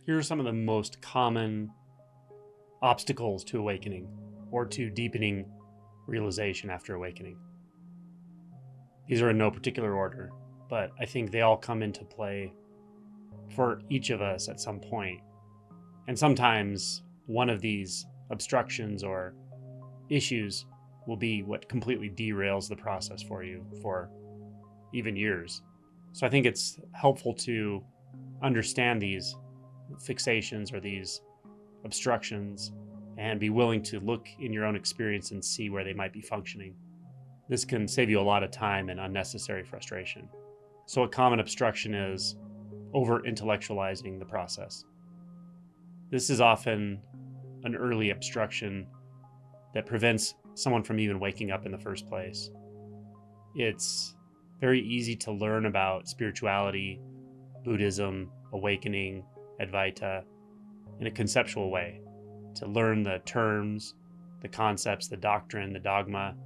Here are some of the most common obstacles to awakening or to deepening realization after awakening. These are in no particular order, but I think they all come into play for each of us at some point. And sometimes one of these obstructions or issues will be what completely derails the process for you for even years. So I think it's helpful to understand these fixations or these obstructions and be willing to look in your own experience and see where they might be functioning. This can save you a lot of time and unnecessary frustration. So a common obstruction is over-intellectualizing the process. This is often an early obstruction that prevents someone from even waking up in the first place. It's very easy to learn about spirituality, Buddhism, awakening, Advaita in a conceptual way, to learn the terms, the concepts, the doctrine, the dogma,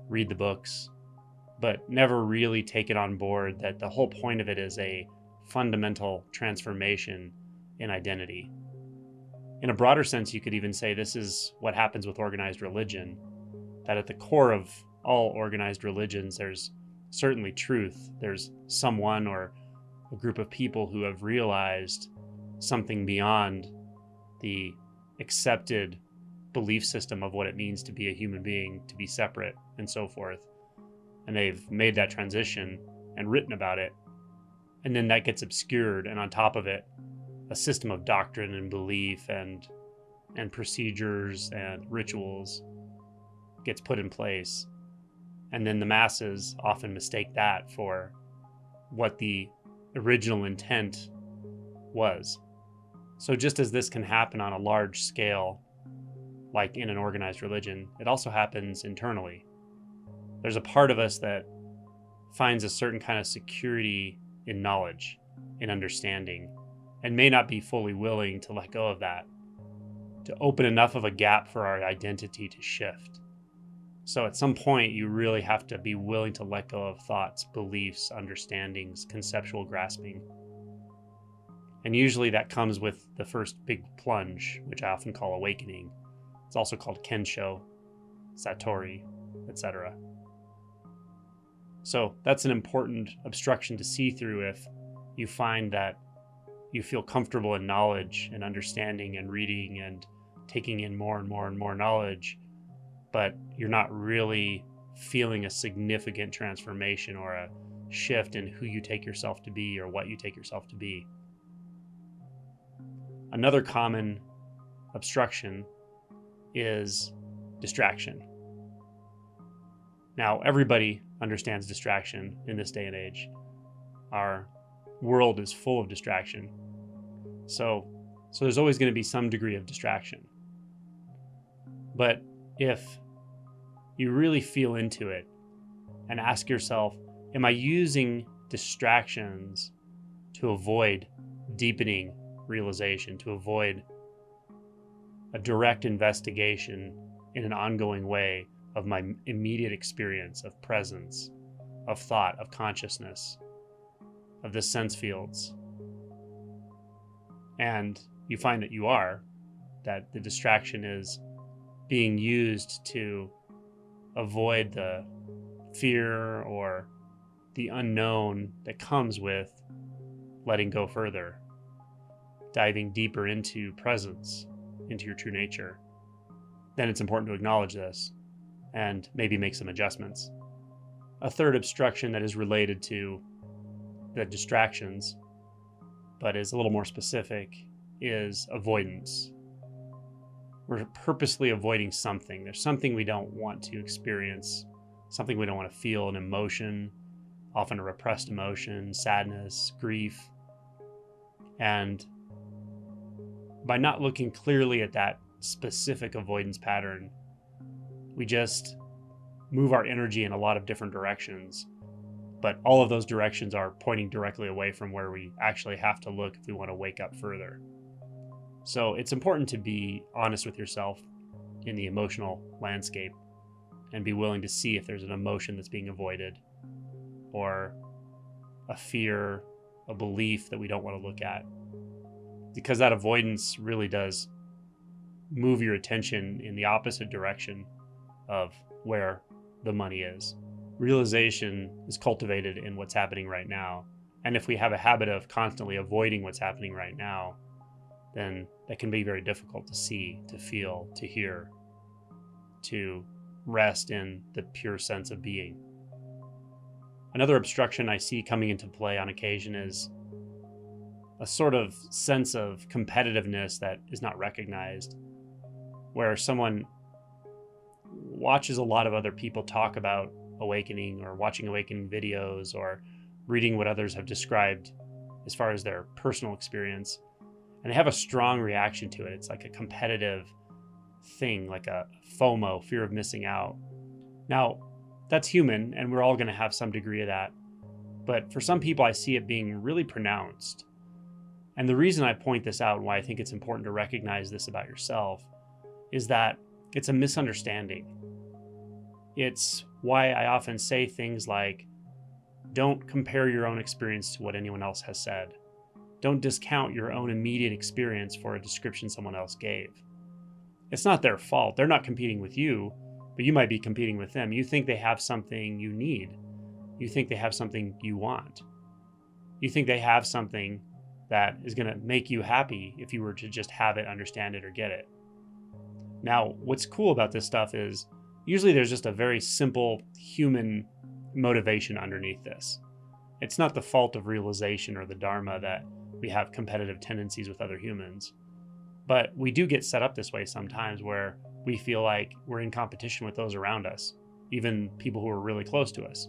read the books, but never really take it on board that the whole point of it is a fundamental transformation in identity. In a broader sense, you could even say this is what happens with organized religion, that at the core of all organized religions, there's certainly truth. There's someone or a group of people who have realized something beyond the accepted belief system of what it means to be a human being, to be separate, and so forth. And they've made that transition and written about it. And then that gets obscured, and on top of it, a system of doctrine and belief and procedures and rituals gets put in place. And then the masses often mistake that for what the original intent was. So just as this can happen on a large scale, like in an organized religion, it also happens internally. There's a part of us that finds a certain kind of security in knowledge, in understanding, and may not be fully willing to let go of that, to open enough of a gap for our identity to shift. So at some point, you really have to be willing to let go of thoughts, beliefs, understandings, conceptual grasping. And usually that comes with the first big plunge, which I often call awakening. It's also called Kensho, Satori, etc. So that's an important obstruction to see through if you find that you feel comfortable in knowledge and understanding and reading and taking in more and more and more knowledge, but you're not really feeling a significant transformation or a shift in who you take yourself to be or what you take yourself to be. Another common obstruction is distraction. Now, everybody understands distraction in this day and age. Our world is full of distraction. So there's always going to be some degree of distraction. But if you really feel into it and ask yourself, am I using distractions to avoid deepening realization, to avoid a direct investigation in an ongoing way of my immediate experience of presence, of thought, of consciousness, of the sense fields? And you find that you are, that the distraction is being used to avoid the fear or the unknown that comes with letting go further, diving deeper into presence, into your true nature, then it's important to acknowledge this and maybe make some adjustments. A third obstruction that is related to the distractions, but is a little more specific, is avoidance. We're purposely avoiding something. There's something we don't want to experience, something we don't want to feel, an emotion, often a repressed emotion, sadness, grief. And by not looking clearly at that specific avoidance pattern, we just move our energy in a lot of different directions. But all of those directions are pointing directly away from where we actually have to look if we want to wake up further. So it's important to be honest with yourself in the emotional landscape and be willing to see if there's an emotion that's being avoided or a fear, a belief that we don't want to look at. because that avoidance really does move your attention in the opposite direction of where the money is. Realization is cultivated in what's happening right now. And if we have a habit of constantly avoiding what's happening right now, then that can be very difficult to see, to feel, to hear, to rest in the pure sense of being. Another obstruction I see coming into play on occasion is a sort of sense of competitiveness that is not recognized, where someone watches a lot of other people talk about awakening, or watching awakening videos, or reading what others have described as far as their personal experience, and they have a strong reaction to it. It's like a competitive thing, like a FOMO, fear of missing out. Now, that's human, and we're all going to have some degree of that. But for some people, I see it being really pronounced. And the reason I point this out, and why I think it's important to recognize this about yourself, is that it's a misunderstanding. It's why I often say things like, don't compare your own experience to what anyone else has said. Don't discount your own immediate experience for a description someone else gave. It's not their fault. They're not competing with you, but you might be competing with them. You think they have something you need. You think they have something you want. You think they have something that is going to make you happy if you were to just have it, understand it, or get it. Now, what's cool about this stuff is usually there's just a very simple human motivation underneath this. It's not the fault of realization or the Dharma that we have competitive tendencies with other humans. But we do get set up this way sometimes, where we feel like we're in competition with those around us, even people who are really close to us.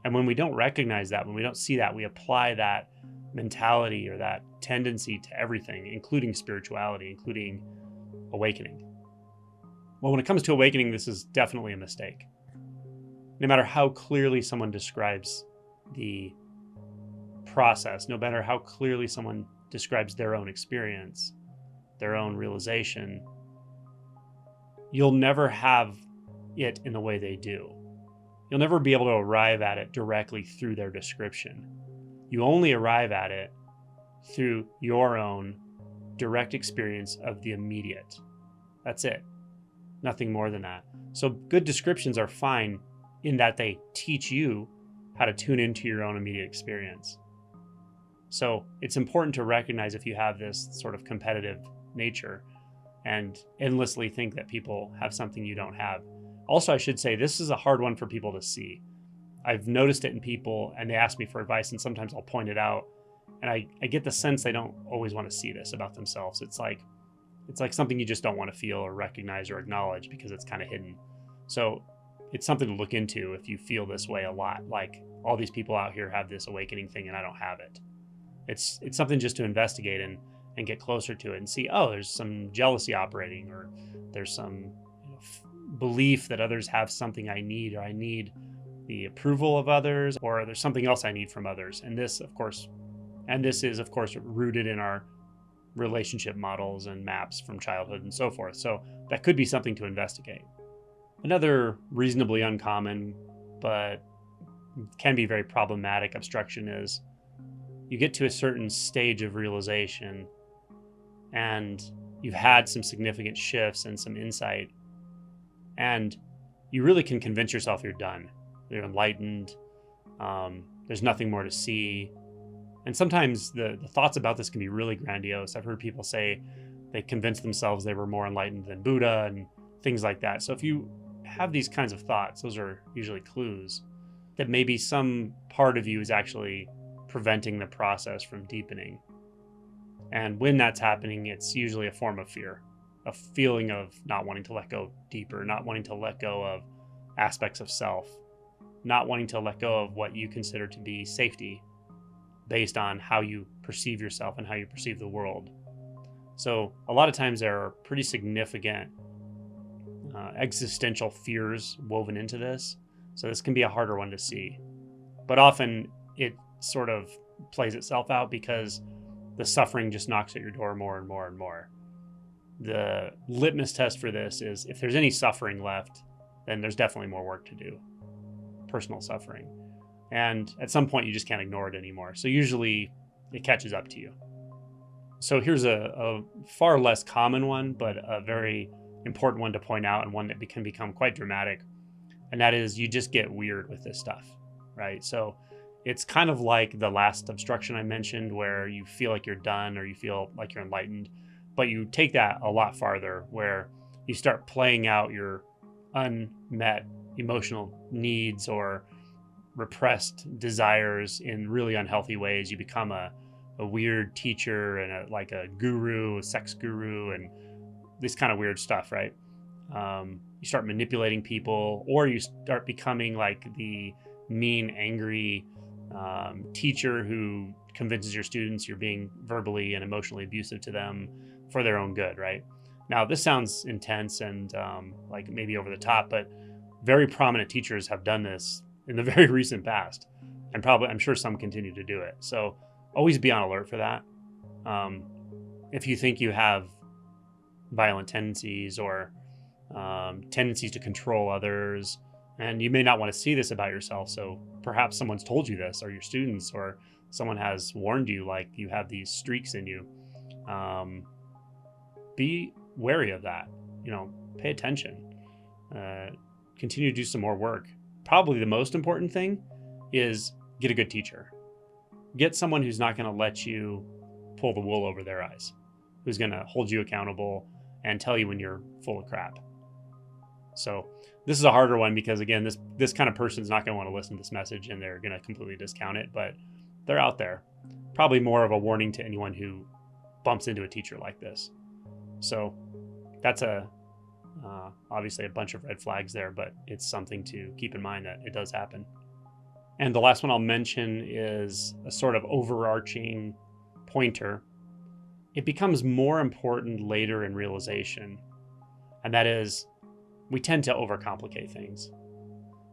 And when we don't recognize that, when we don't see that, we apply that mentality or that tendency to everything, including spirituality, including awakening. Well, when it comes to awakening, this is definitely a mistake. No matter how clearly someone describes the process, no matter how clearly someone describes their own experience, their own realization, you'll never have it in the way they do. You'll never be able to arrive at it directly through their description. You only arrive at it through your own direct experience of the immediate. That's it. Nothing more than that. So good descriptions are fine in that they teach you how to tune into your own immediate experience. So it's important to recognize if you have this sort of competitive nature and endlessly think that people have something you don't have. Also, I should say this is a hard one for people to see. I've noticed it in people, and they ask me for advice, and sometimes I'll point it out, and I get the sense they don't always want to see this about themselves. It's like something you just don't want to feel or recognize or acknowledge because it's kind of hidden. So it's something to look into if you feel this way a lot, like all these people out here have this awakening thing and I don't have it. It's something just to investigate and get closer to it and see, oh, there's some jealousy operating, or there's some belief that others have something I need, or I need the approval of others, or there's something else I need from others. And this is of course rooted in our relationship models and maps from childhood and so forth. So that could be something to investigate. Another reasonably uncommon, but can be very problematic obstruction is you get to a certain stage of realization and you've had some significant shifts and some insight, and you really can convince yourself you're done. You're enlightened. There's nothing more to see. And sometimes the thoughts about this can be really grandiose. I've heard people say they convinced themselves they were more enlightened than Buddha and things like that. So if you have these kinds of thoughts, those are usually clues that maybe some part of you is actually preventing the process from deepening. And when that's happening, it's usually a form of fear, a feeling of not wanting to let go deeper, not wanting to let go of aspects of self, not wanting to let go of what you consider to be safety based on how you perceive yourself and how you perceive the world. So a lot of times there are pretty significant existential fears woven into this. So this can be a harder one to see. But often it sort of plays itself out because the suffering just knocks at your door more and more and more. The litmus test for this is if there's any suffering left, then there's definitely more work to do. Personal suffering. And at some point you just can't ignore it anymore. So usually it catches up to you. So here's a far less common one, but a very important one to point out, and one that can become quite dramatic. And that is, you just get weird with this stuff, right? So it's kind of like the last obstruction I mentioned, where you feel like you're done or you feel like you're enlightened, but you take that a lot farther, where you start playing out your unmet emotional needs or repressed desires in really unhealthy ways. You become a weird teacher and like a guru, a sex guru, and this kind of weird stuff, right? You start manipulating people, or you start becoming like the mean, angry teacher who convinces your students you're being verbally and emotionally abusive to them for their own good, right? Now, this sounds intense and like maybe over the top, but very prominent teachers have done this in the very recent past, and probably, I'm sure some continue to do it. So always be on alert for that. Um, if you think you have violent tendencies or tendencies to control others, and you may not want to see this about yourself, so perhaps someone's told you this, or your students, or someone has warned you like you have these streaks in you. Be wary of that. Pay attention. Continue to do some more work. Probably the most important thing is get a good teacher. Get someone who's not going to let you pull the wool over their eyes, who's going to hold you accountable and tell you when you're full of crap. So this is a harder one because, again, this kind of person is not going to want to listen to this message, and they're going to completely discount it, but they're out there. Probably more of a warning to anyone who bumps into a teacher like this. So that's obviously a bunch of red flags there, but it's something to keep in mind that it does happen. And the last one I'll mention is a sort of overarching pointer. It becomes more important later in realization, and that is, we tend to overcomplicate things.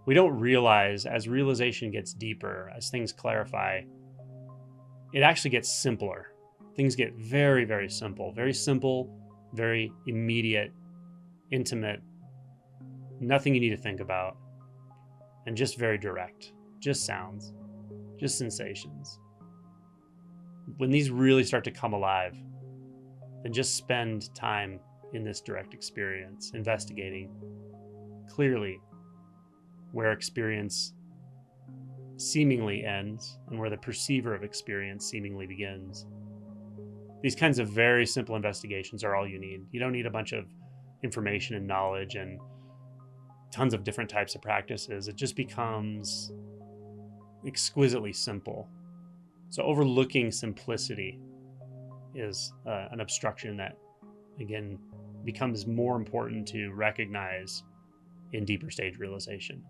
We don't realize, as realization gets deeper, as things clarify, it actually gets simpler. Things get very, very simple, very immediate, intimate, nothing you need to think about, and just very direct, just sounds, just sensations. When these really start to come alive, then just spend time in this direct experience, investigating clearly where experience seemingly ends and where the perceiver of experience seemingly begins. These kinds of very simple investigations are all you need. You don't need a bunch of information and knowledge and tons of different types of practices. It just becomes exquisitely simple. So overlooking simplicity is an obstruction that, again, becomes more important to recognize in deeper stage realization.